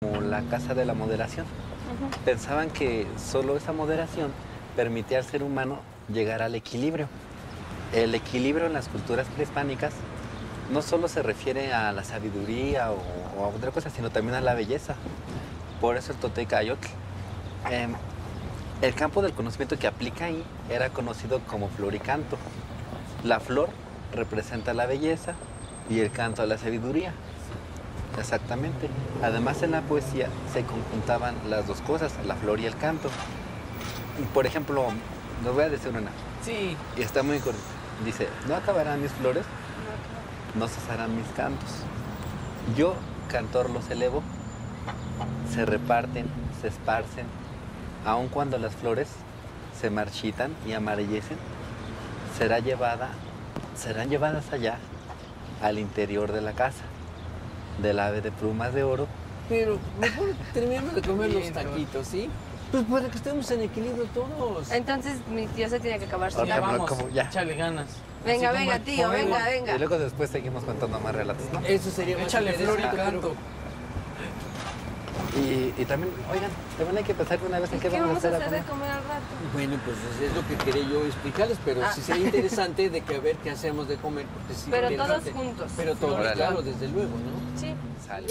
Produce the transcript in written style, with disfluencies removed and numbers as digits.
como la casa de la moderación. Pensaban que solo esa moderación permitía al ser humano llegar al equilibrio. El equilibrio en las culturas prehispánicas no solo se refiere a la sabiduría o a otra cosa, sino también a la belleza. Por eso el Totecayotl, el campo del conocimiento que aplica ahí era conocido como floricanto. La flor representa la belleza y el canto a la sabiduría. Exactamente. Además, en la poesía se conjuntaban las dos cosas, la flor y el canto. Por ejemplo, les voy a decir una. Sí. Y está muy corta. Dice, no acabarán mis flores, no cesarán mis cantos. Yo, cantor, los elevo, se reparten, se esparcen, aun cuando las flores se marchitan y amarillecen, serán llevadas allá, al interior de la casa, del ave de plumas de oro. Pero mejor terminemos de comer los taquitos, ¿sí? Pues para que estemos en equilibrio todos. Entonces mi tío se tiene que acabar su Ok, Ya pero vamos, como ya. échale ganas. Venga, Así como venga, el tío, poema. venga. Y luego después seguimos contando más relatos, ¿no? Eso sería más Échale flor y interesante, canto. Y también, oigan, también hay que pensar de una vez en qué ¿Qué vamos a hacer. de comer al rato? Bueno, pues es lo que quería yo explicarles, pero sí sería interesante de que a ver qué hacemos de comer. Porque sí Pero interesante. todos juntos. Pero todos, Órale. claro, desde luego, ¿no? Sí. Sale.